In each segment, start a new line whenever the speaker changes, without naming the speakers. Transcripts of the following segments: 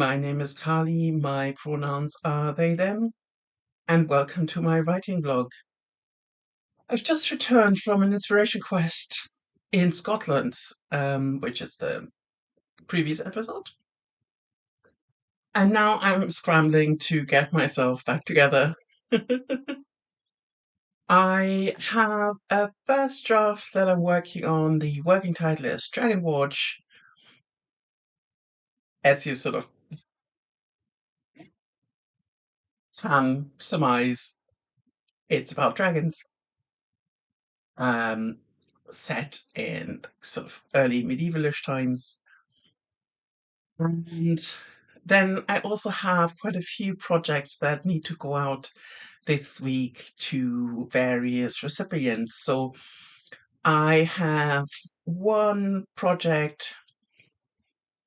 My name is Carly. My pronouns are they, them, and welcome to my writing blog. I've just returned from an inspiration quest in Scotland, which is the previous episode. And now I'm scrambling to get myself back together. I have a first draft that I'm working on. The working title is Dragon Watch. As you sort of can surmise, it's about dragons. Set in sort of early medievalish times. And then I also have quite a few projects that need to go out this week to various recipients. So I have one project,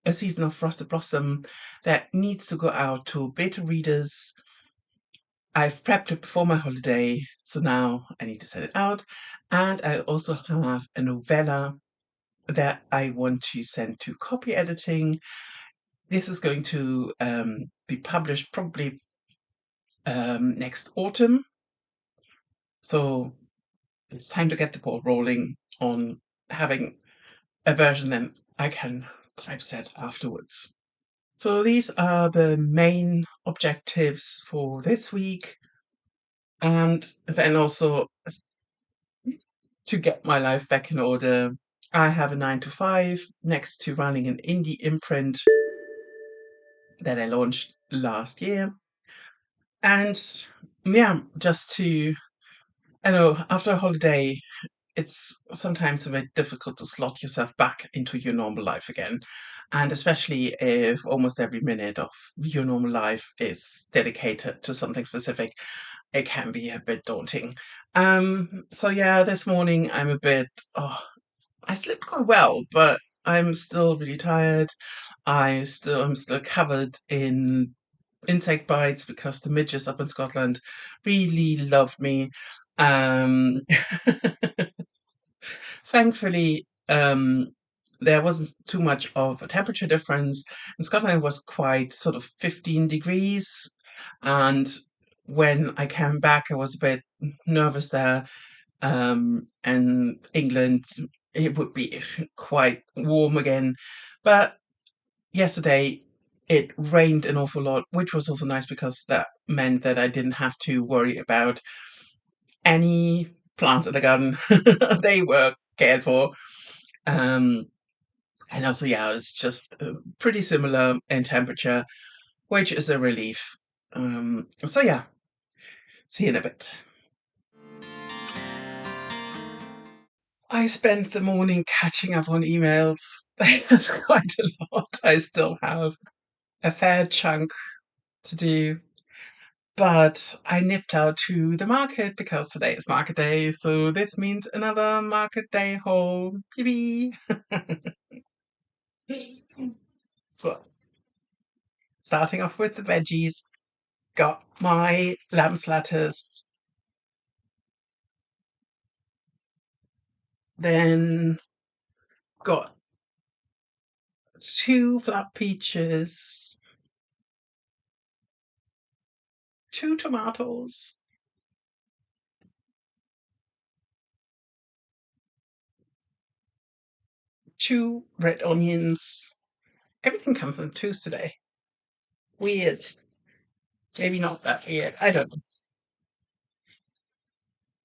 A Season of Frosted Blossom, that needs to go out to beta readers. I've prepped it before my holiday, so now I need to send it out. And I also have a novella that I want to send to copy editing. This is going to be published probably next autumn. So it's time to get the ball rolling on having a version that I can typeset afterwards. So these are the main objectives for this week. And then also to get my life back in order, I have a 9 to 5 next to running an indie imprint that I launched last year. And yeah, just to, I know, after a holiday, it's sometimes a bit difficult to slot yourself back into your normal life again. And especially if almost every minute of your normal life is dedicated to something specific, it can be a bit daunting. So yeah, this morning I'm a bit, I slept quite well, but I'm still really tired. I'm still covered in insect bites because the midges up in Scotland really loved me. Um, Thankfully, there wasn't too much of a temperature difference. In Scotland, it was quite sort of 15 degrees. And when I came back, I was a bit nervous there. And England, it would be quite warm again. But yesterday, it rained an awful lot, which was also nice because that meant that I didn't have to worry about any plants in the garden. They were cared for. Um, and also, yeah, it's just pretty similar in temperature, which is a relief. So yeah, see you in a bit. I spent the morning catching up on emails. There's quite a lot. I still have a fair chunk to do. But I nipped out to the market because today is market day, so this means another market day haul. Yippee! So, starting off with the veggies, got my lamb's lettuce, then got 2 flat peaches, 2 tomatoes, 2 red onions. Everything comes in twos today. Weird. Maybe not that weird. I don't know.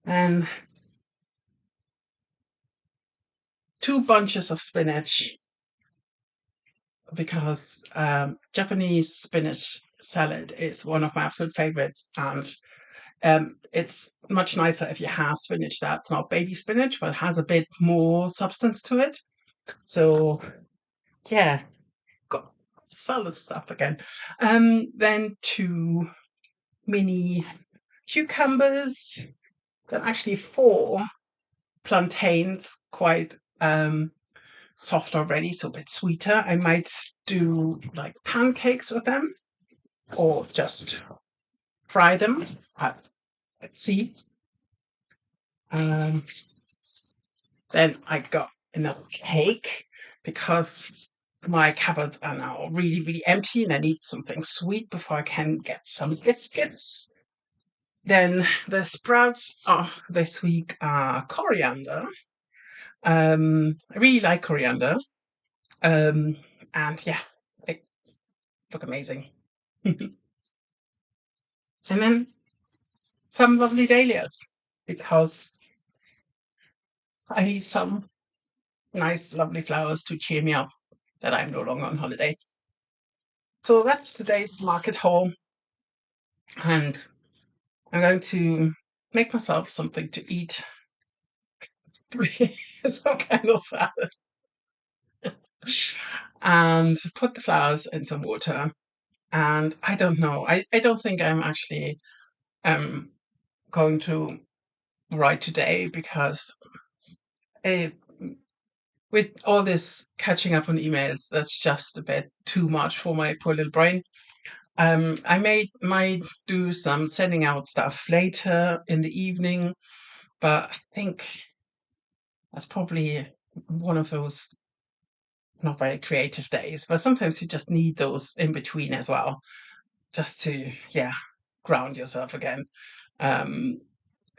And 2 bunches of spinach because Japanese spinach salad is one of my absolute favorites, and it's much nicer if you have spinach that's not baby spinach but has a bit more substance to it. So yeah, got salad stuff again. Then 2 mini cucumbers, then actually 4 plantains, quite soft already, so a bit sweeter. I might do like pancakes with them or just fry them. Let's see. Then I got another cake because my cupboards are now really, really empty and I need something sweet before I can get some biscuits. Then the sprouts this week are coriander. I really like coriander. Um, and yeah, they look amazing. And then some lovely dahlias because I need some nice, lovely flowers to cheer me up that I'm no longer on holiday. So that's today's market haul, and I'm going to make myself something to eat. Some kind of salad and put the flowers in some water. And I don't know. I don't think I'm actually um going to write today because it, with all this catching up on emails, that's just a bit too much for my poor little brain. I might do some sending out stuff later in the evening, but I think that's probably one of those not very creative days. But sometimes you just need those in between as well, just to ground yourself again. Um,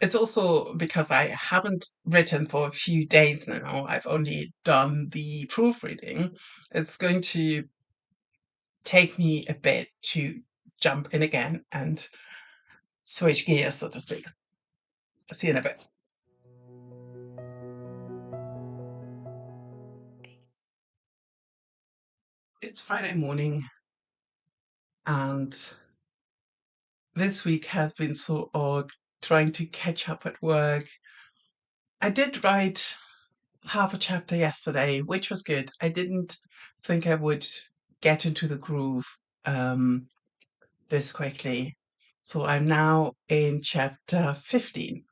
it's also because I haven't written for a few days now. I've only done the proofreading. It's going to take me a bit to jump in again and switch gears, so to speak. See you in a bit. It's Friday morning, and this week has been so odd trying to catch up at work. I did write half a chapter yesterday, which was good. I didn't think I would get into the groove um, this quickly. So I'm now in chapter 15.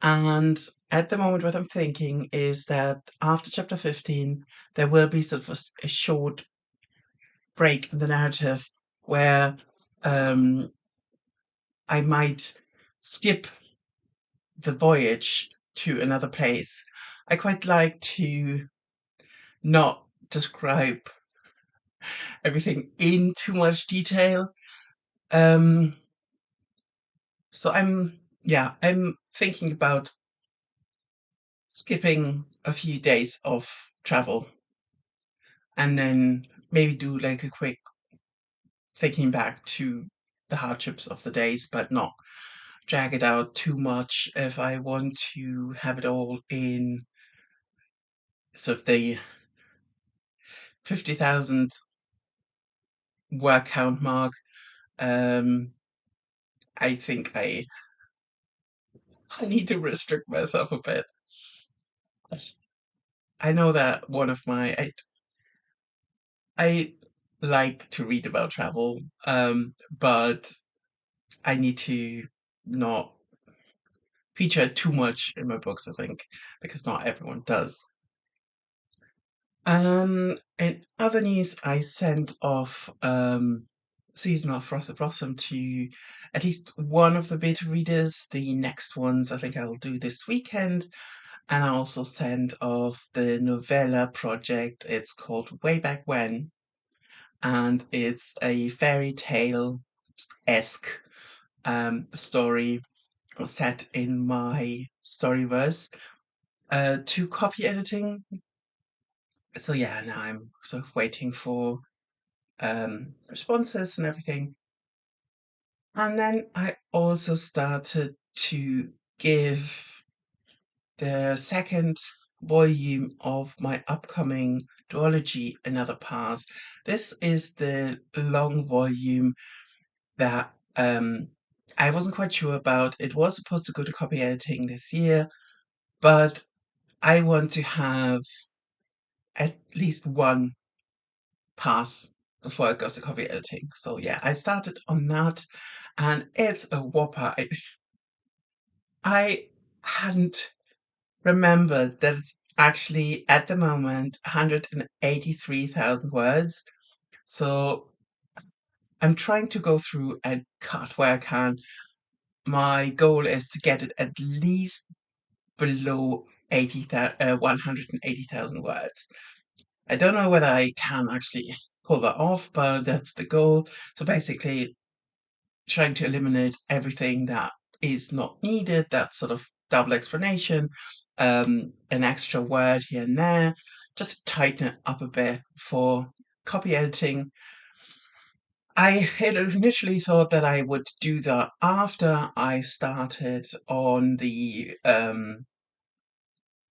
And at the moment, what I'm thinking is that after chapter 15, there will be sort of a short break in the narrative where um, I might skip the voyage to another place. I quite like to not describe everything in too much detail. Um, so I'm thinking about skipping a few days of travel and then maybe do like a quick thinking back to the hardships of the days, but not drag it out too much if I want to have it all in sort of the 50,000 word count mark. Um, I think I need to restrict myself a bit. I know that one of my I like to read about travel, but I need to not feature too much in my books, I think, because not everyone does. In other news, I sent off Season of Frost Blossom to at least one of the beta readers. The next ones I think I'll do this weekend. And I also sent off the novella project. It's called Way Back When, and it's a fairy tale esque story set in my Storyverse to copy editing. So yeah, now I'm sort of waiting for responses and everything. And then I also started to give the second volume of my upcoming duology another pass. This is the long volume that I wasn't quite sure about. It was supposed to go to copy editing this year, but I want to have at least one pass before it goes to copy editing. So yeah, I started on that and it's a whopper. I hadn't remembered that it's actually at the moment 183,000 words. So I'm trying to go through and cut where I can. My goal is to get it at least below 180,000 words. I don't know whether I can actually pull that off, but that's the goal. So basically, trying to eliminate everything that is not needed, that sort of double explanation, an extra word here and there, just tighten it up a bit for copy editing. I had initially thought that I would do that after I started on the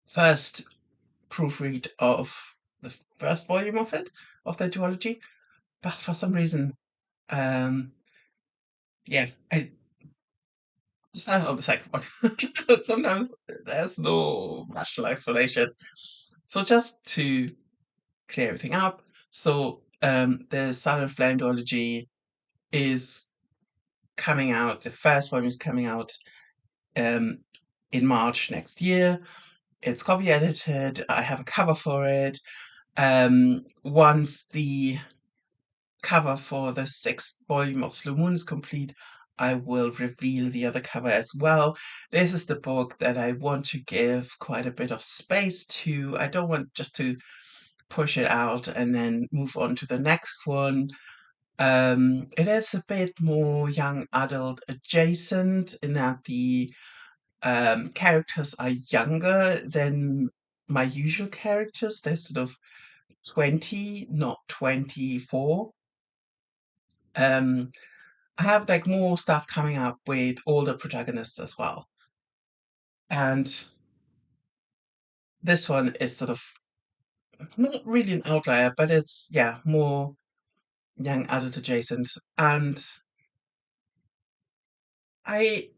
first proofread of the first volume of it, of the duology, but for some reason, um, yeah, I decided on the second one. Sometimes there's no rational explanation. So just to clear everything up, so the Silent Flame duology is coming out. The first one is coming out um, in March next year. It's copy edited. I have a cover for it. Once the cover for the sixth volume of Slow Moon is complete, I will reveal the other cover as well. This is the book that I want to give quite a bit of space to. I don't want just to push it out and then move on to the next one. It is a bit more young adult adjacent in that the characters are younger than my usual characters. They're sort of 20, not 24. Um, I have like more stuff coming up with older protagonists as well. And this one is sort of not really an outlier, but it's, yeah, more young adult adjacent. And I,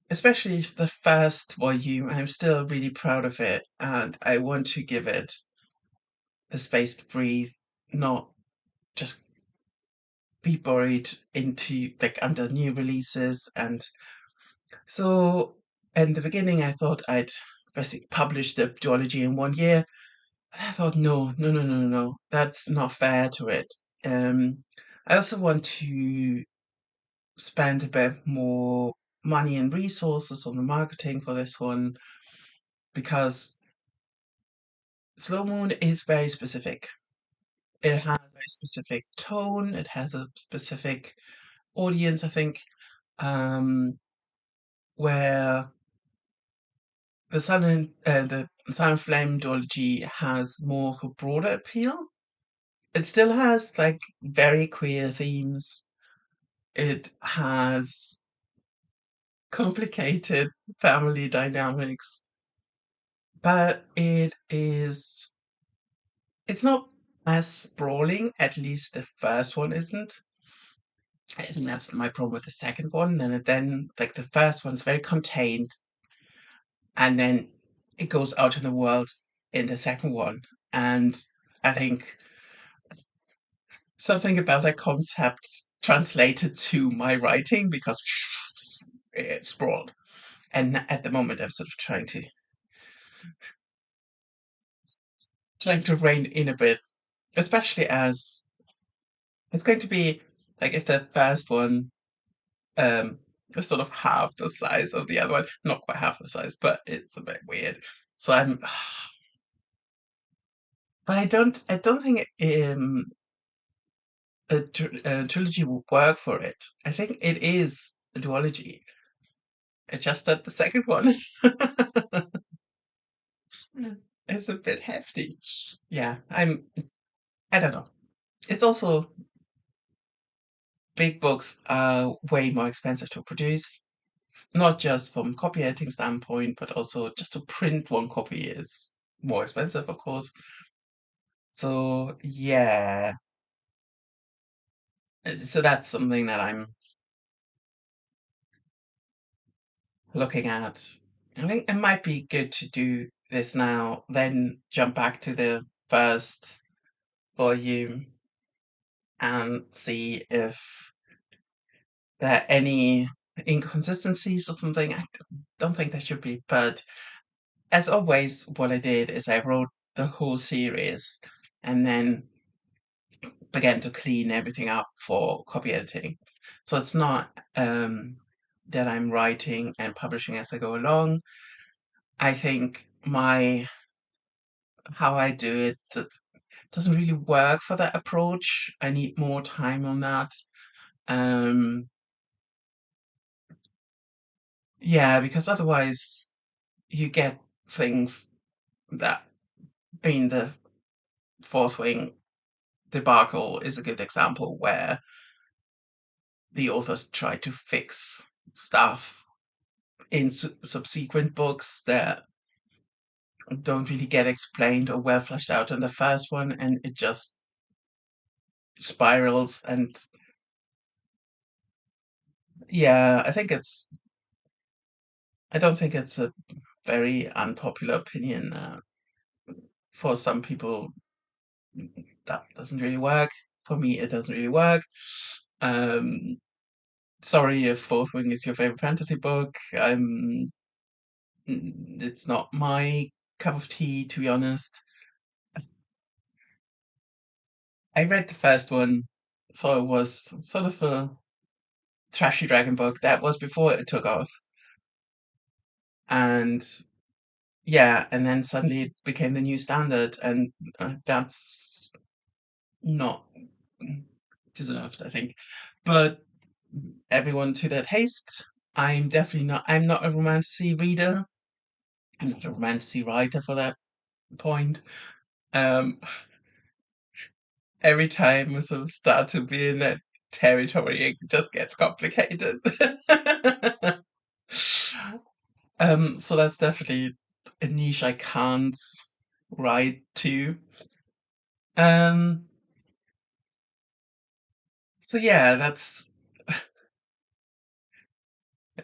especially the first volume, I'm still really proud of it. And I want to give it the space to breathe, not just be buried into like under new releases. And so in the beginning, I thought I'd basically publish the duology in 1 year. And I thought, no, no, no, no, no, no, that's not fair to it. I also want to spend a bit more money and resources on the marketing for this one because Slow Moon is very specific. It has a very specific tone. It has a specific audience, I think, um, where the Silent Flame duology has more of a broader appeal. It still has like very queer themes. It has complicated family dynamics, but it's not as sprawling, at least the first one isn't. I think that's my problem with the second one. Then like the first one's very contained, and then it goes out in the world in the second one. And I think something about that concept translated to my writing because it's sprawled. And at the moment, I'm sort of trying to rein in a bit, especially as it's going to be like if the first one is sort of half the size of the other one, not quite half the size, but it's a bit weird. So I'm, but I don't think a trilogy will work for it. I think it is a duology. It's just that the second one is a bit hefty. Yeah, I don't know. It's also big books are way more expensive to produce, not just from copy editing standpoint, but also just to print one copy is more expensive, of course. So yeah, so that's something that I'm looking at. I think it might be good to do this now, then jump back to the first volume and see if there are any inconsistencies or something. I don't think there should be, but as always, what I did is I wrote the whole series and then began to clean everything up for copy editing. So it's not that I'm writing and publishing as I go along. I think my how I do it doesn't really work for that approach. I need more time on that. Um, yeah, because otherwise you get things that, I mean, the Fourth Wing debacle is a good example where the authors try to fix stuff in subsequent books that don't really get explained or well fleshed out in the first one, and it just spirals. And yeah, I don't think it's a very unpopular opinion. For some people, that doesn't really work. For me, it doesn't really work. Um, Sorry if Fourth Wing is your favorite fantasy book. It's not my cup of tea, to be honest. I read the first one, so it was sort of a trashy dragon book. That was before it took off, and yeah, and then suddenly it became the new standard, and that's not deserved, I think. But everyone to their taste. I'm definitely not. I'm not a romantasy reader. I'm not a romantasy writer for that point. Um, every time we sort of start to be in that territory, it just gets complicated. So that's definitely a niche I can't write to. Um, so yeah, that's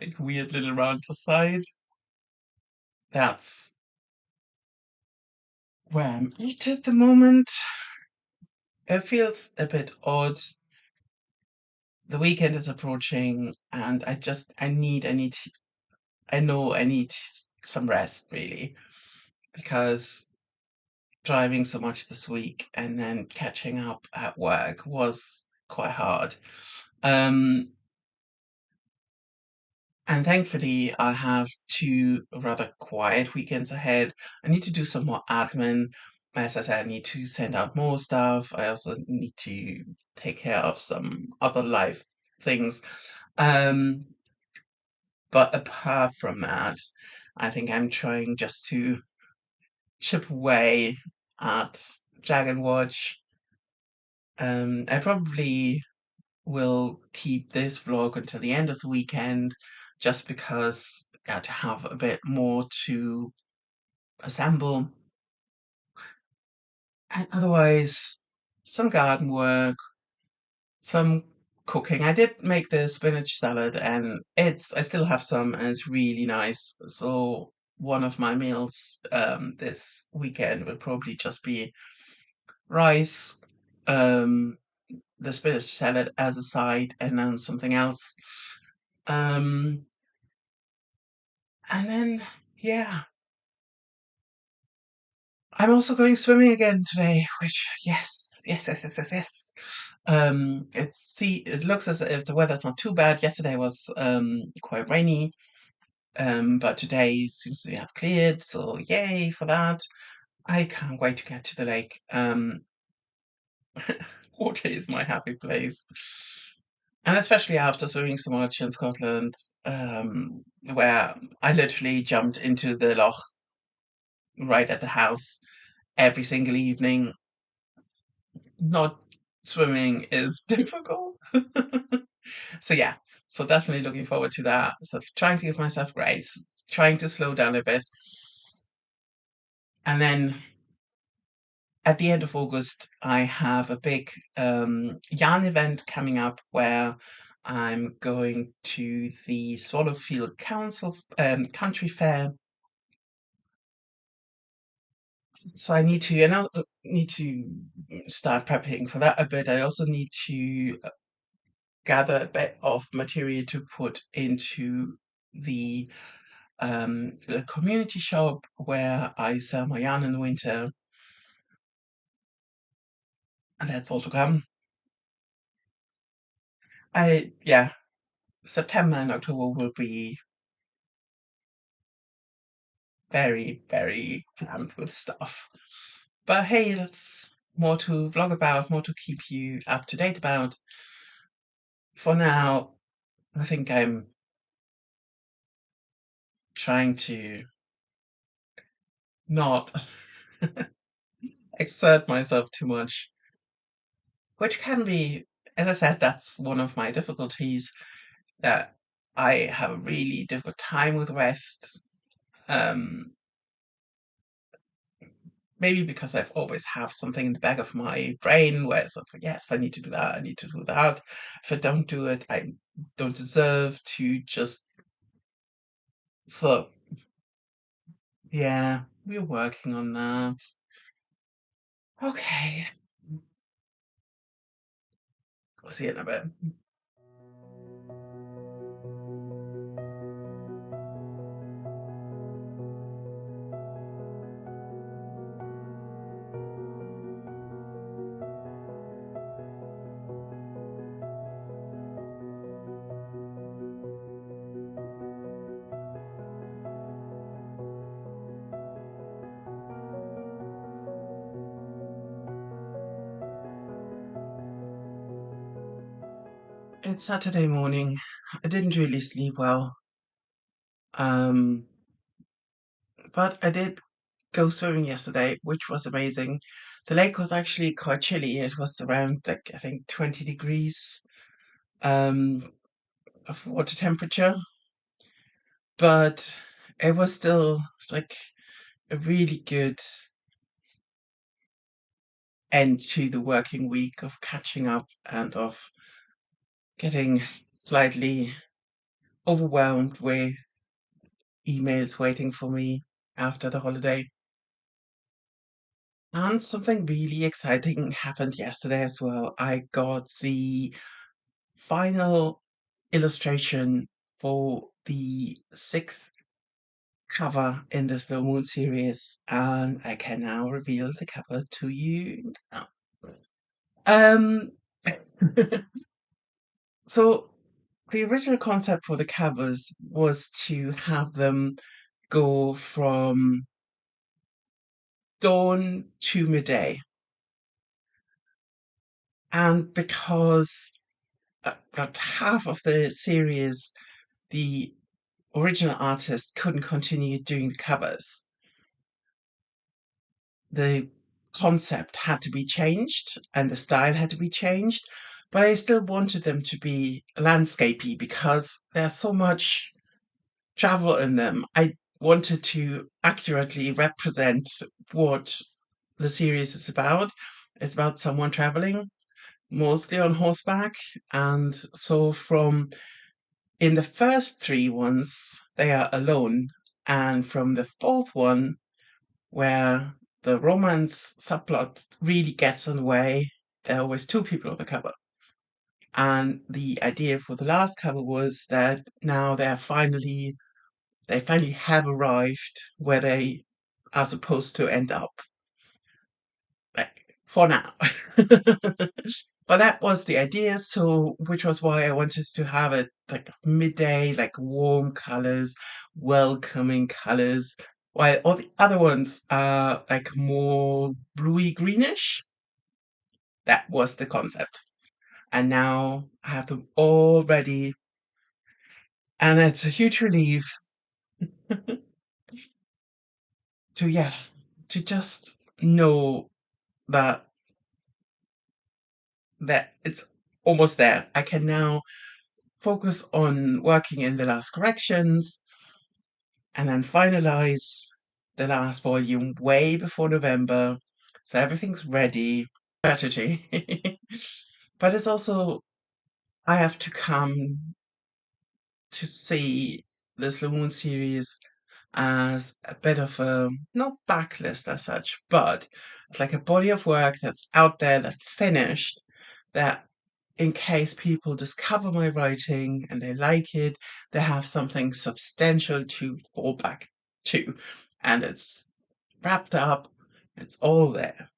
a weird little rant aside. That's where I'm at the moment. It feels a bit odd. The weekend is approaching, and I know I need some rest really, because driving so much this week and then catching up at work was quite hard. Um, and thankfully, I have two rather quiet weekends ahead. I need to do some more admin. As I said, I need to send out more stuff. I also need to take care of some other life things. Um, but apart from that, I think I'm trying just to chip away at Dragon Watch. I probably will keep this vlog until the end of the weekend, just because to have a bit more to assemble. And otherwise, some garden work, some cooking. I did make the spinach salad, and I still have some, and it's really nice. So one of my meals this weekend will probably just be rice, um, the spinach salad as a side, and then something else. Um, and then, yeah, I'm also going swimming again today, which, yes, yes, yes, yes, yes, yes. It looks as if the weather's not too bad. Yesterday was quite rainy, but today seems to have cleared, so yay for that. I can't wait to get to the lake. Water is my happy place. And especially after swimming so much in Scotland, where I literally jumped into the loch right at the house every single evening. Not swimming is difficult. So yeah, so definitely looking forward to that. So trying to give myself grace, trying to slow down a bit. And then at the end of August, I have a big yarn event coming up where I'm going to the Swallowfield Council Country Fair. So I need to, and I need to start prepping for that a bit. I also need to gather a bit of material to put into the community shop where I sell my yarn in the winter, and that's all to come. Yeah, September and October will be very, very crammed with stuff. But hey, more to vlog about, more to keep you up to date about. For now, I think I'm trying to not exert myself too much, which can be, as I said, that's one of my difficulties, that I have a really difficult time with rest. Um, Maybe because I've always have something in the back of my brain where it's like, yes, I need to do that, I need to do that. If I don't do it, I don't deserve to just. So yeah, we're working on that. Okay, we'll see you in a bit. It's Saturday morning. I didn't really sleep well. Um, but I did go swimming yesterday, which was amazing. The lake was actually quite chilly. It was around like I think 20 degrees um of water temperature, but it was still like a really good end to the working week of catching up and of getting slightly overwhelmed with emails waiting for me after the holiday. And something really exciting happened yesterday as well. I got the final illustration for the sixth cover in the Slow Moon series, and I can now reveal the cover to you now. Um, so the original concept for the covers was to have them go from dawn to midday. And because about half of the series, the original artist couldn't continue doing the covers, the concept had to be changed and the style had to be changed. But I still wanted them to be landscapey because there's so much travel in them. I wanted to accurately represent what the series is about. It's about someone traveling, mostly on horseback. And so, from in the first three ones, they are alone. And from the fourth one, where the romance subplot really gets in the way, there are always two people on the cover. And the idea for the last cover was that now they finally have arrived where they are supposed to end up, like for now. But that was the idea, so which was why I wanted to have it like midday, like warm colors, welcoming colors, while all the other ones are like more bluey greenish. That was the concept. And now I have them all ready, and it's a huge relief to, yeah, to just know that it's almost there. I can now focus on working in the last corrections and then finalize the last volume way before November. So everything's ready. Strategy. But it's also, I have to come to see this Moon series as a bit of a, not backlist as such, but it's like a body of work that's out there, that's finished, that in case people discover my writing and they like it, they have something substantial to fall back to. And it's wrapped up, it's all there.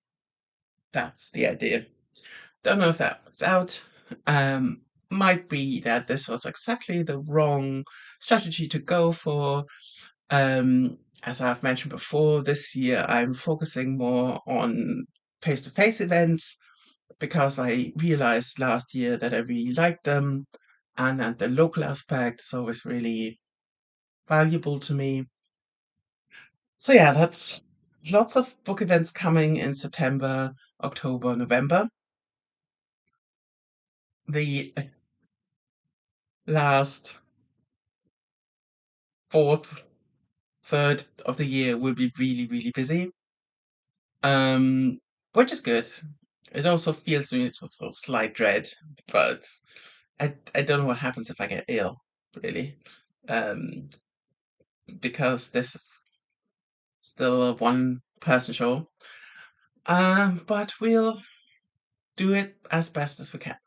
That's the idea. Don't know if that works out. Um, might be that this was exactly the wrong strategy to go for. As I've mentioned before, this year I'm focusing more on face-to-face events because I realized last year that I really liked them, and that the local aspect is always really valuable to me. So yeah, that's lots of book events coming in September, October, November. The last fourth, third of the year will be really, really busy, um, which is good. It also feels to me it's a slight dread, but I don't know what happens if I get ill, really, um, because this is still a one-person show. But we'll do it as best as we can.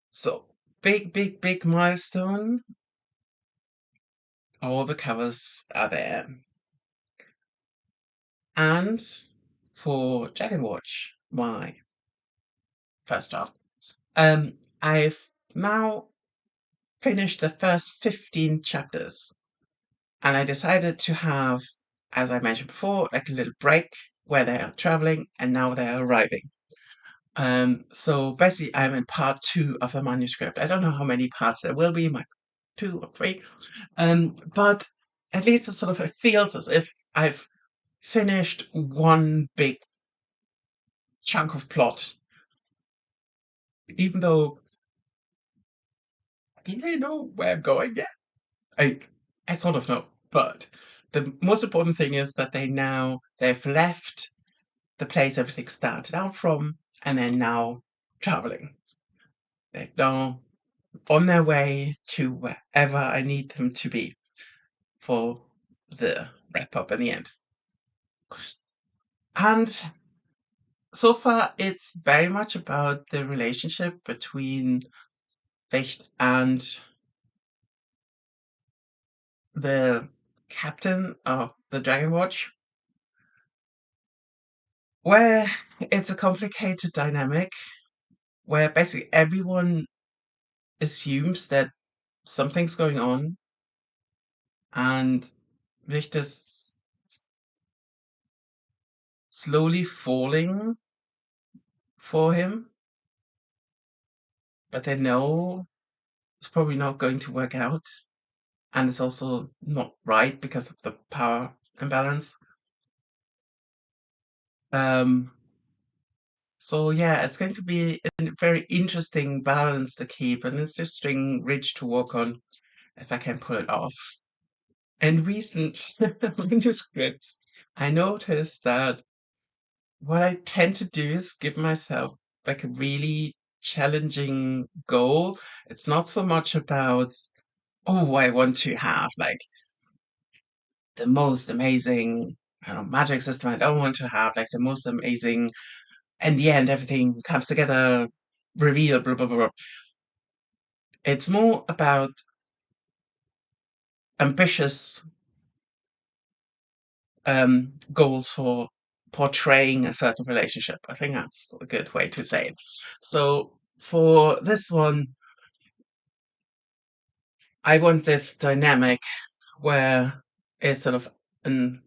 So big, big, big milestone. All the covers are there. And for Dragon Watch, my first draft, I've now finished the first 15 chapters. And I decided to have, as I mentioned before, like a little break where they are traveling and now they are arriving. So basically, I'm in part two of the manuscript. I don't know how many parts there will be, like two or three. But at least it feels as if I've finished one big chunk of plot, even though I don't really know where I'm going yet. I I sort of know, but the most important thing is that they've left the place everything started out from, and they're now traveling. They're now on their way to wherever I need them to be for the wrap up in the end. And so far, it's very much about the relationship between Licht and the captain of the Dragon Watch, where it's a complicated dynamic where basically everyone assumes that something's going on and Licht is slowly falling for him, but they know it's probably not going to work out. And it's also not right because of the power imbalance. Um, so yeah, it's going to be a very interesting balance to keep, and it's just string ridge to walk on if I can pull it off. In recent manuscripts, I noticed that what I tend to do is give myself like a really challenging goal. It's not so much about, oh, I want to have like the most amazing, I don't know, magic system. I don't want to have like the most amazing, in the end, everything comes together, reveal, blah, blah, blah, blah. It's more about ambitious goals for portraying a certain relationship. I think that's a good way to say it. So for this one, I want this dynamic where it's sort of an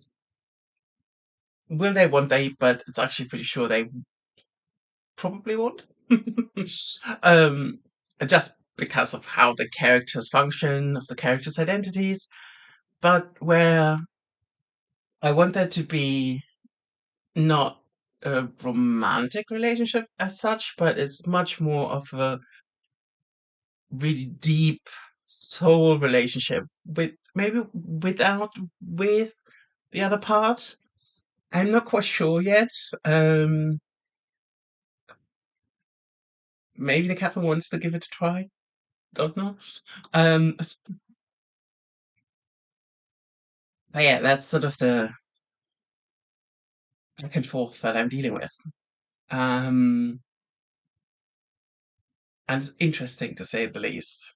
will they, won't they, but it's actually pretty sure they probably won't. um, just because of how the characters function, of the characters' identities, but where I want there to be not a romantic relationship as such, but it's much more of a really deep soul relationship with maybe with the other part. I'm not quite sure yet. Um, Maybe the captain wants to give it a try. Don't know. Um, but yeah, that's sort of the back and forth that I'm dealing with. Um, and it's interesting to say the least.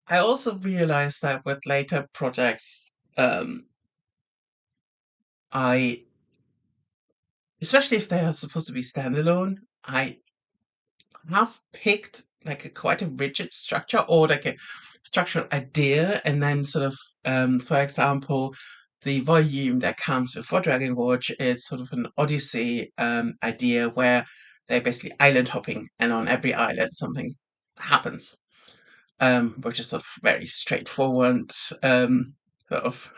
I also realized that with later projects, I, especially if they are supposed to be standalone, I have picked like a quite a rigid structure or like a structural idea, and then for example, the volume that comes before Dragon Watch is sort of an Odyssey idea where they're basically island hopping, and on every island something happens, which is sort of very straightforward sort of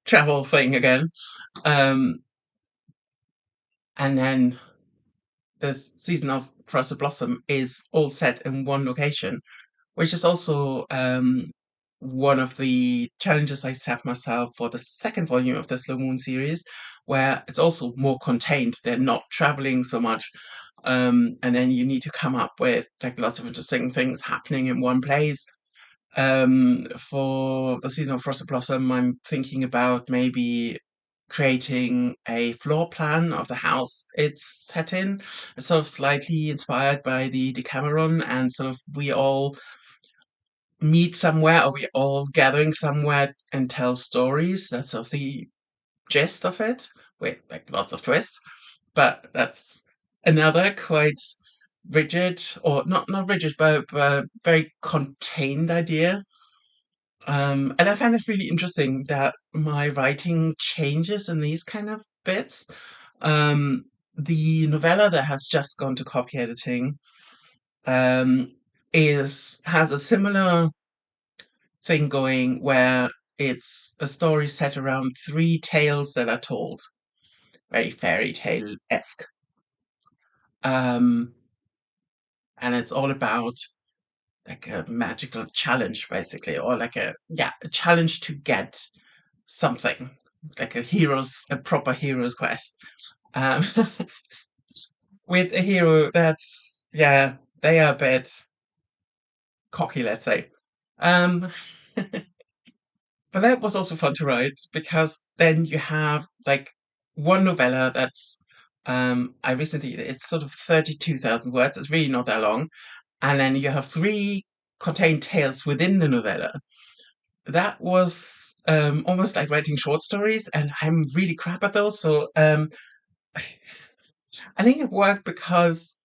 travel thing again. Um, and then the season of Frost Blossom is all set in one location, which is also one of the challenges I set myself for the second volume of the Slow Moon series, where it's also more contained. They're not traveling so much. And then you need to come up with like lots of interesting things happening in one place. For the season of Frost Blossom, I'm thinking about maybe creating a floor plan of the house it's set in. It's sort of slightly inspired by the Decameron, and sort of we all meet somewhere, or we all gathering somewhere and tell stories. That's sort of the gist of it, with like lots of twists. But that's another quite rigid, or not rigid, but very contained idea. And I find it really interesting that my writing changes in these kind of bits. Um, the novella that has just gone to copy editing um, is has a similar thing going, where it's a story set around three tales that are told, very fairy tale esque. Um, and it's all about like a magical challenge, basically, or like a challenge to get something, like a proper hero's quest. Um, with a hero that's, yeah, they are a bit cocky, let's say. Um, but that was also fun to write, because then you have like one novella that's I recently, it's sort of 32,000 words. It's really not that long. And then you have three contained tales within the novella. That was almost like writing short stories, and I'm really crap at those. So I think it worked because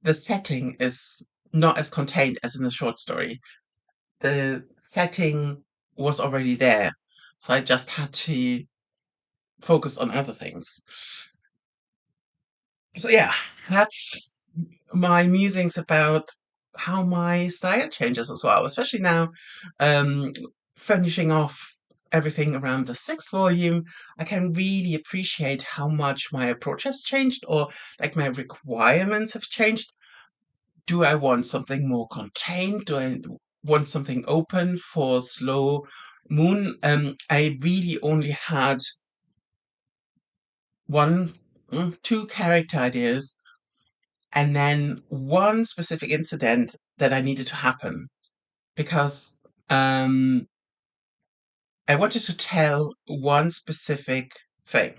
the setting is not as contained as in the short story. The setting was already there, so I just had to focus on other things. So yeah, that's my musings about how my style changes as well, especially now, um, finishing off everything around the sixth volume. I can really appreciate how much my approach has changed, or like my requirements have changed. Do I want something more contained? Do I want something open for Slow Moon? I really only had one, two character ideas, and then one specific incident that I needed to happen, because um, I wanted to tell one specific thing.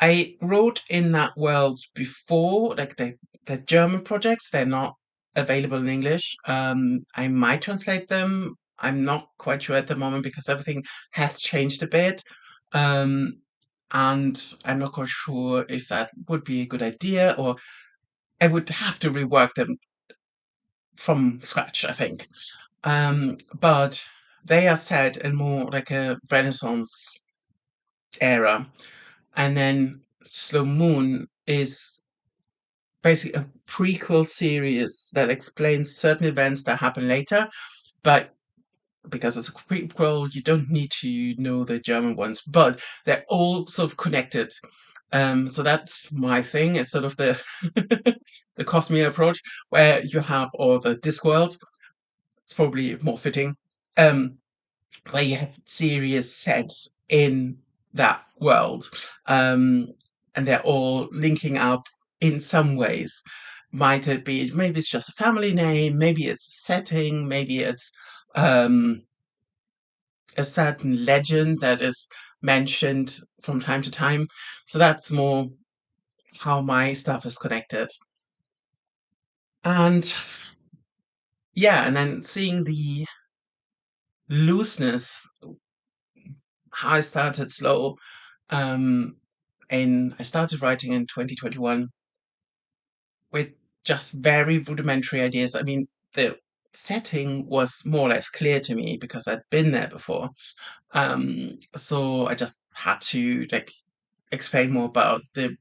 I wrote in that world before, like the German projects, they're not available in English. I might translate them. I'm not quite sure at the moment, because everything has changed a bit. Um, and I'm not quite sure if that would be a good idea, or I would have to rework them from scratch, I think. But they are set in more like a Renaissance era. And then Slow Moon is basically a prequel series that explains certain events that happen later. But because it's a prequel, you don't need to know the German ones, but they're all sort of connected. So that's my thing. It's sort of the the Cosmere approach, where you have all the Discworld. It's probably more fitting. Um, where you have serious sets in that world, um, and they're all linking up in some ways. Might it be, maybe it's just a family name, maybe it's a setting, maybe it's um, a certain legend that is mentioned from time to time. So that's more how my stuff is connected. And yeah, and then seeing the looseness, how I started slow. Um, I started writing in 2021 with just very rudimentary ideas. I mean, the setting was more or less clear to me because I'd been there before. So I just had to like explain more about the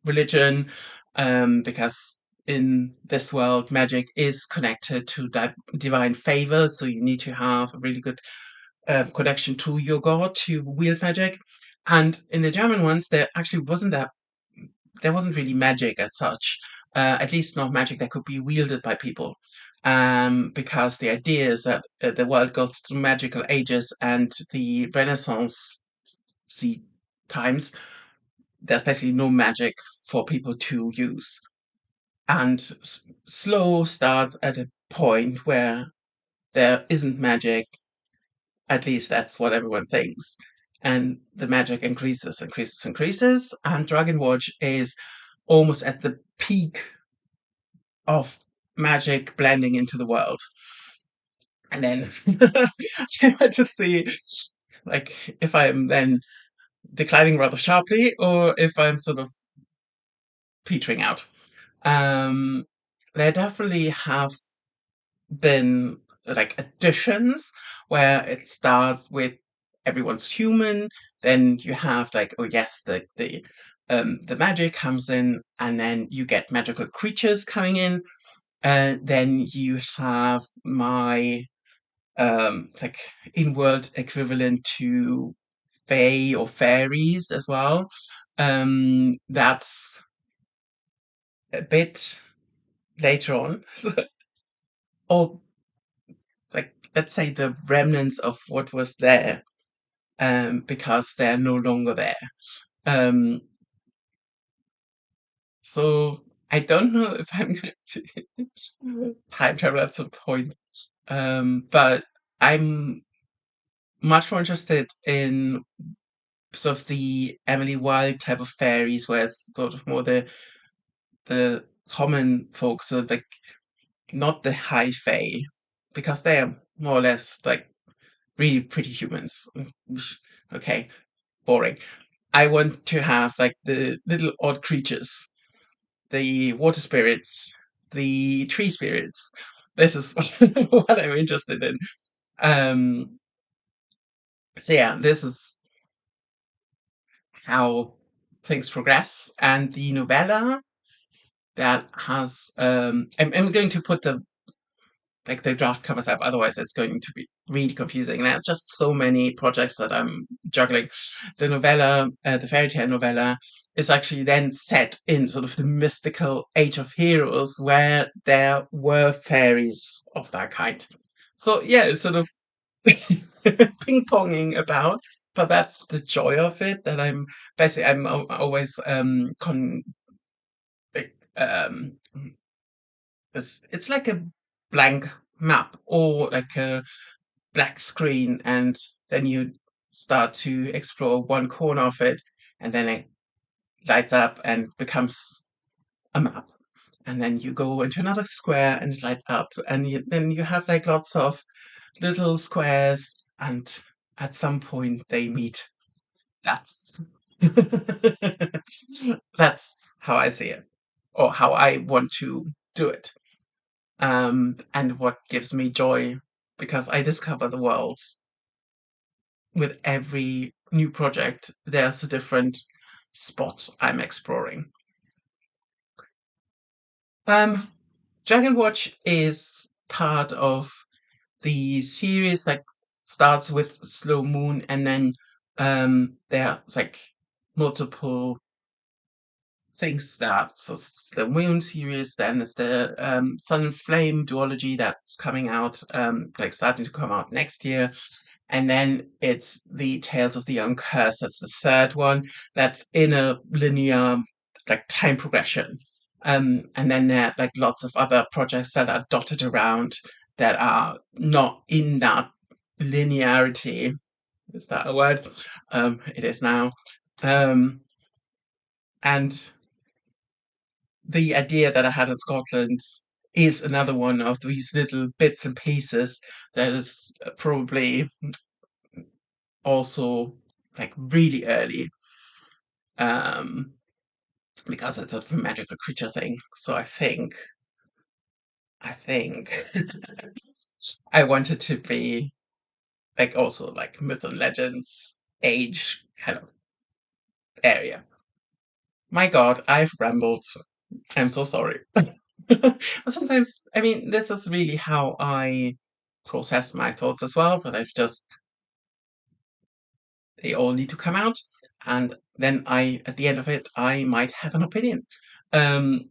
religion, because in this world, magic is connected to divine favor. So you need to have a really good connection to your god to wield magic. And in the German ones, there wasn't really magic as such, at least not magic that could be wielded by people. Because the idea is that the world goes through magical ages, and the Renaissance see times, there's basically no magic for people to use. And slow starts at a point where there isn't magic, at least that's what everyone thinks. And the magic increases, increases, increases, and Dragon Watch is almost at the peak of magic blending into the world. And then I had to see, like, if I'm then declining rather sharply or if I'm sort of petering out. Um, there definitely have been like additions where it starts with everyone's human, then you have like, oh yes, the magic comes in, and then you get magical creatures coming in, and then you have my like in-world equivalent to fae or fairies as well. That's a bit later on. Or like, let's say the remnants of what was there, because they're no longer there. Um, so I don't know if I'm going to time travel at some point, but I'm much more interested in sort of the Emily Wilde type of fairies, where it's sort of more the common folks, so like not the high fae, because they are more or less like really pretty humans. Okay, boring. I want to have like the little odd creatures, the water spirits, the tree spirits. This is what I'm interested in. Um, so yeah, this is how things progress. And the novella that has, I'm going to put the draft covers up, otherwise it's going to be really confusing. There are just so many projects that I'm juggling. The novella, the fairy tale novella, is actually then set in sort of the mystical age of heroes where there were fairies of that kind. So yeah, it's sort of ping-ponging about, but that's the joy of it, that I'm always like, it's like a blank map or like a black screen, and then you start to explore one corner of it, and then it lights up and becomes a map. And then you go into another square and it lights up, and then you have like lots of little squares, and at some point they meet. That's that's how I see it, or how I want to do it. And what gives me joy, because I discover the world with every new project. There's a different spot I'm exploring. Um, Dragon Watch is part of the series that starts with Slow Moon, and then there's like multiple things that, so it's the Moon series, then there's the Sun and Flame duology that's coming out, like starting to come out next year. And then it's the Tales of the Young Curse. That's the third one. That's in a linear, like, time progression. And then there are like lots of other projects that are dotted around that are not in that linearity. Is that a word? It is now. Um, and the idea that I had in Scotland is another one of these little bits and pieces that is probably also like really early, um, because it's sort of a magical creature thing. So I think I wanted to be like also like myth and legends age kind of area. My God, I've rambled. I'm so sorry. But sometimes, I mean, this is really how I process my thoughts as well, but they all need to come out. And then at the end of it, I might have an opinion. Um,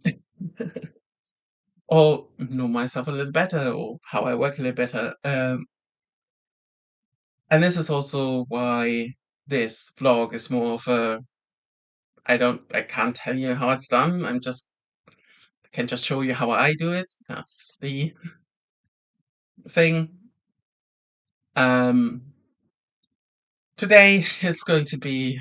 or know myself a little better, or how I work a little better. And this is also why this vlog is more of a, I can't tell you how it's done. I can just show you how I do it. That's the thing. Um, Today it's going to be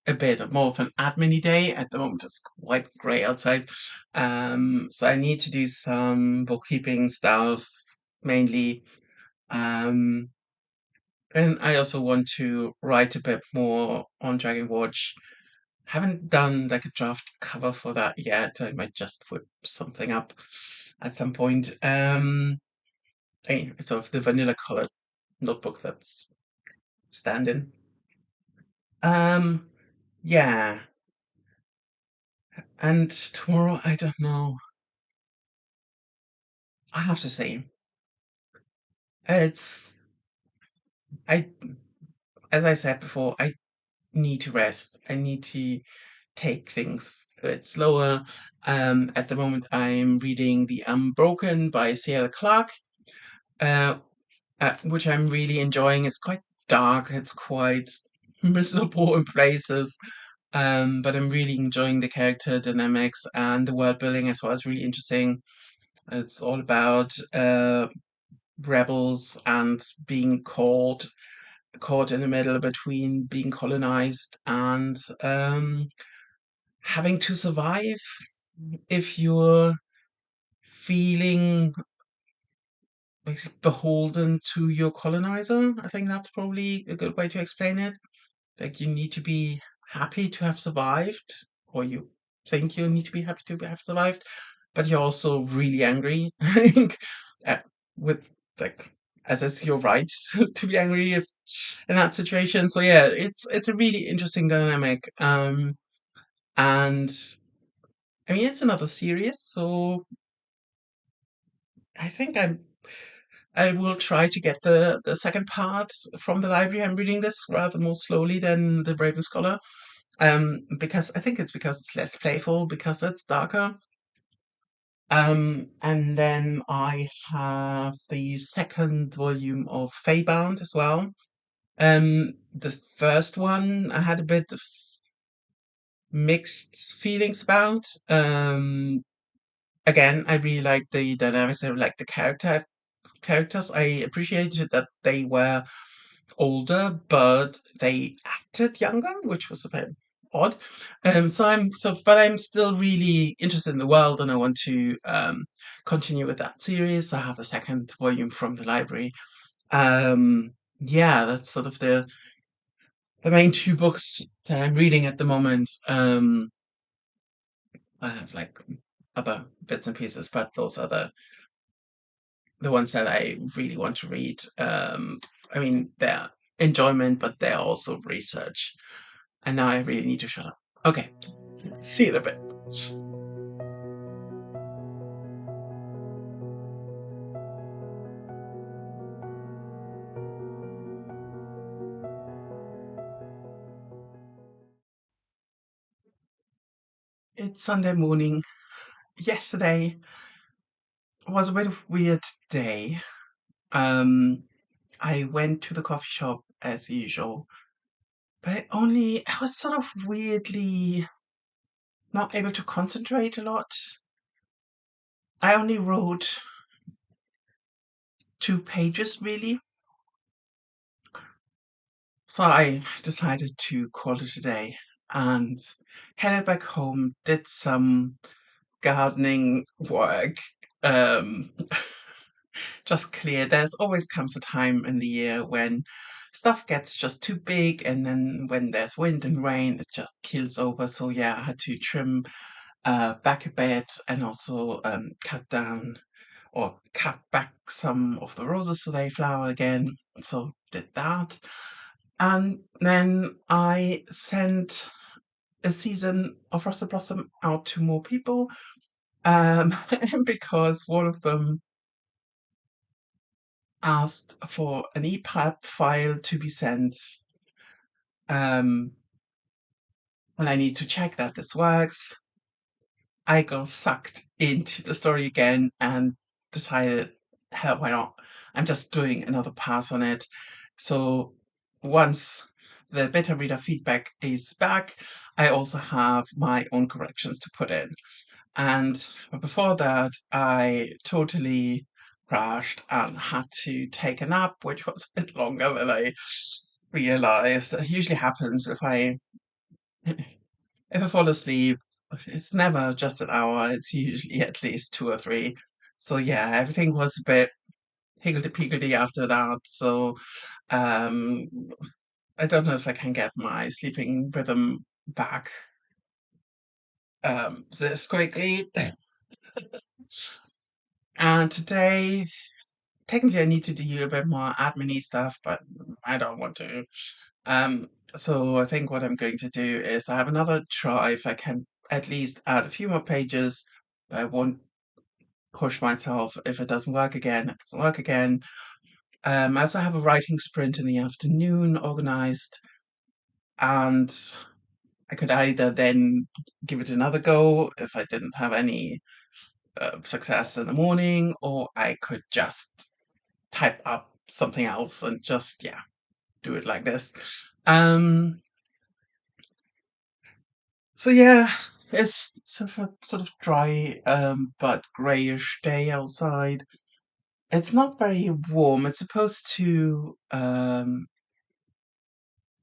a bit more of an admin day. At the moment, it's quite grey outside. So I need to do some bookkeeping stuff mainly. Um, and I also want to write a bit more on Dragon Watch. Haven't done like a draft cover for that yet. I might just whip something up at some point. It's sort of the vanilla colored notebook that's standing. Um, yeah. And tomorrow, I don't know. I have to say, it's I as I said before, I need to rest. I need to take things a bit slower. At the moment, I'm reading The Unbroken by C.L. Clarke, uh, which I'm really enjoying. It's quite dark. It's quite miserable in places. But I'm really enjoying the character dynamics and the world building as well. It's really interesting. It's all about rebels and being caught in the middle between being colonized and having to survive if you're feeling basically beholden to your colonizer. I think that's probably a good way to explain it. Like you need to be happy to have survived, or you think you need to be happy to have survived, but you're also really angry. I think uh, with like as is your right to be angry if in that situation. So yeah, it's a really interesting dynamic. And I mean it's another series, so I think I will try to get the second part from the library. I'm reading this rather more slowly than the Raven Scholar. Because I think it's because it's less playful, because it's darker. And then I have the second volume of Feybound as well. The first one I had a bit of mixed feelings about. Again, I really like the dynamics. I like the characters. I appreciated that they were older, but they acted younger, which was a bit odd. But I'm still really interested in the world, and I want to continue with that series. I have the second volume from the library. Yeah, that's sort of the main two books that I'm reading at the moment. I have like other bits and pieces, but those are the ones that I really want to read. I mean, they're enjoyment, but they're also research. And now I really need to shut up. Okay, see you in a bit. It's Sunday morning. Yesterday was a bit of a weird day. Um, I went to the coffee shop as usual, but I was sort of weirdly not able to concentrate a lot. I only wrote 2 pages really. So I decided to call it a day and headed back home, did some gardening work. Um, just clear. There's always comes a time in the year when stuff gets just too big, and then when there's wind and rain, it just kills over. So yeah, I had to trim back a bit and also cut down or cut back some of the roses so they flower again. So did that. And then I sent a season of Russet Blossom out to more people, um, because one of them asked for an EPUB file to be sent. Um, and I need to check that this works. I got sucked into the story again and decided, hell, why not? I'm just doing another pass on it. So once the beta reader feedback is back, I also have my own corrections to put in. And before that, I totally crashed and had to take a nap, which was a bit longer than I realized. That usually happens if I fall asleep. It's never just an hour, it's usually at least two or three. So yeah, everything was a bit higgledy-piggledy after that. So um, I don't know if I can get my sleeping rhythm back this quickly. And today, technically, I need to do a bit more admin stuff, but I don't want to. So I think what I'm going to do is I have another try if I can at least add a few more pages. I won't push myself if it doesn't work again. It doesn't work again. I also have a writing sprint in the afternoon organized, and I could either then give it another go if I didn't have any success in the morning, or I could just type up something else and just, yeah, do it like this. Um, so yeah, it's sort of dry, but grayish day outside. It's not very warm. It's supposed to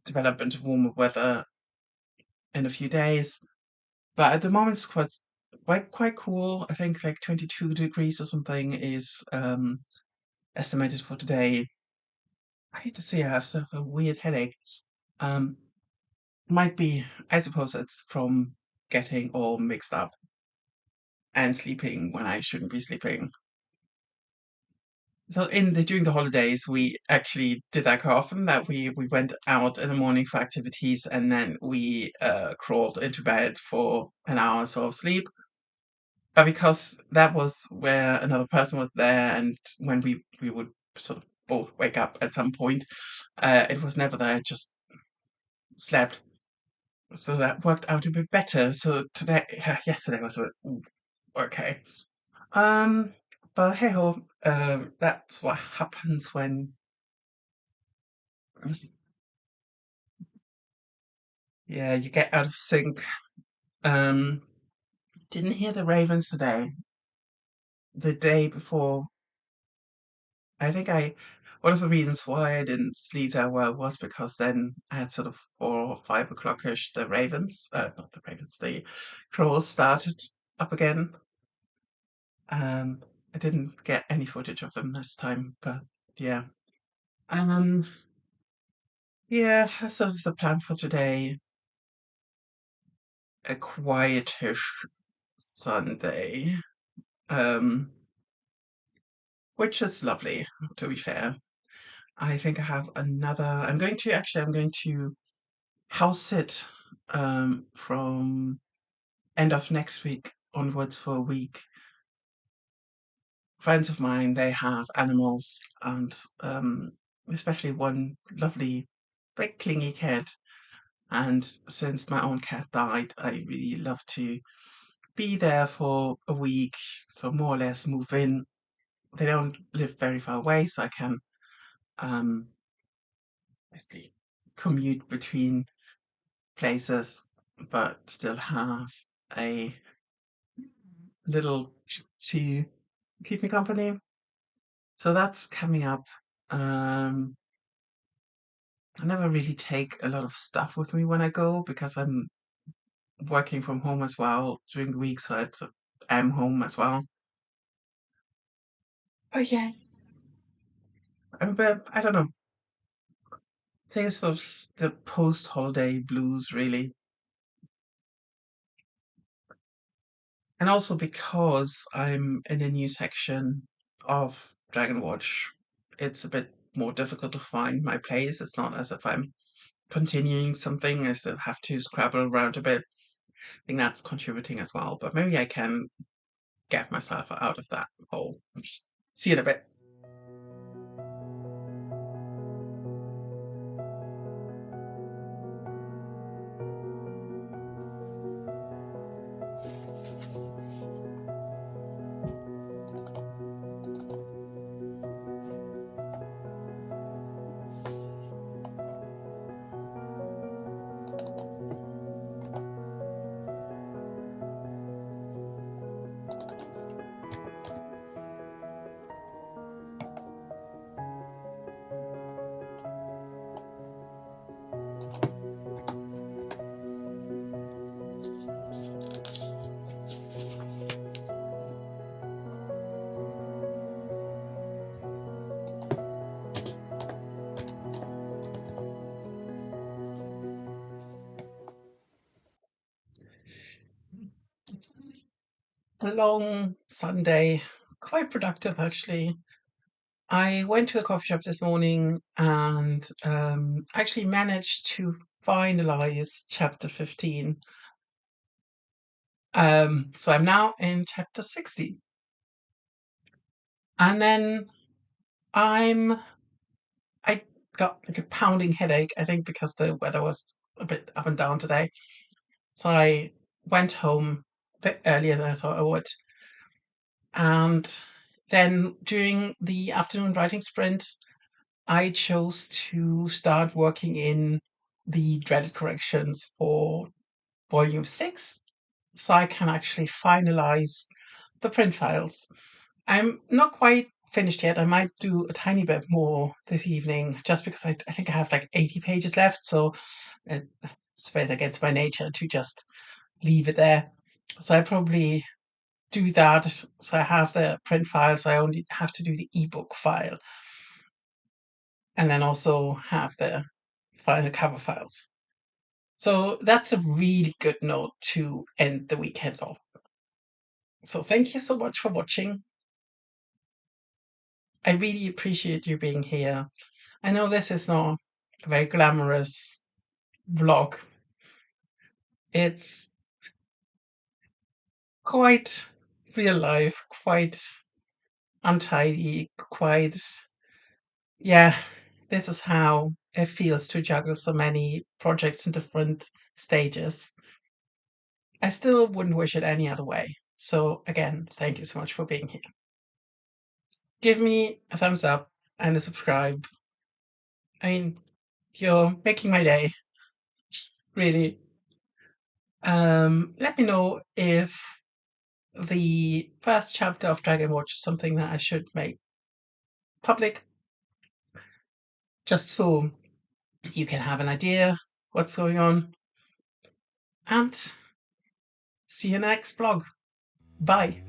develop into warmer weather in a few days, but at the moment it's quite cool. I think like 22 degrees or something is estimated for today. I hate to say I have sort of a weird headache. Um, might be, I suppose it's from getting all mixed up and sleeping when I shouldn't be sleeping. So during the holidays, we actually did that quite often. That we went out in the morning for activities, and then we crawled into bed for an hour or so of sleep. But because that was where another person was there, and when we would sort of both wake up at some point, it was never that I just slept. So that worked out a bit better. So today, yesterday was a bit, "Ooh, okay." Um, but hey ho, that's what happens when, yeah, you get out of sync. Um, didn't hear the Ravens today. The day before, I think one of the reasons why I didn't sleep that well was because then I had sort of 4 or 5 o'clock-ish, the Ravens, not the Ravens, the Crows started up again. Um, I didn't get any footage of them this time, but yeah. Um, yeah, that's sort of the plan for today. A quietish Sunday, um, which is lovely, to be fair. I think I have another. I'm going to house sit from end of next week onwards for a week. Friends of mine, they have animals, and especially one lovely, very clingy cat. And since my own cat died, I really love to be there for a week, so more or less move in. They don't live very far away, so I can um, basically commute between places, but still have a little to keep me company. So that's coming up. Um, I never really take a lot of stuff with me when I go because I'm working from home as well during the week, so I'm home as well. Oh yeah, but I don't know. I think it's sort of the post-holiday blues, really, and also because I'm in a new section. of Dragon Watch, it's a bit more difficult to find my place. It's not as if I'm continuing something. I still have to scrabble around a bit. I think that's contributing as well, but maybe I can get myself out of that hole. See you in a bit. It's a long Sunday, quite productive actually. I went to the coffee shop this morning and actually managed to finalize chapter 15. So I'm now in chapter 16. And then I'm I got like a pounding headache, I think because the weather was a bit up and down today. So I went home a bit earlier than I thought I would. And then during the afternoon writing sprint, I chose to start working in the dreaded corrections for volume 6 so I can actually finalize the print files. I'm not quite finished yet. I might do a tiny bit more this evening just because I think I have like 80 pages left. So it's a bit against my nature to just leave it there. So I probably do that. So I have the print files. I only have to do the ebook file and then also have the final cover files. So that's a really good note to end the weekend off. So thank you so much for watching. I really appreciate you being here. I know this is not a very glamorous vlog. It's quite real life, quite untidy, quite, yeah, this is how it feels to juggle so many projects in different stages. I still wouldn't wish it any other way. So again, thank you so much for being here. Give me a thumbs up and a subscribe. I mean, you're making my day, really. Let me know if the first chapter of Dragon Watch is something that I should make public, just so you can have an idea what's going on. And see you next vlog. Bye.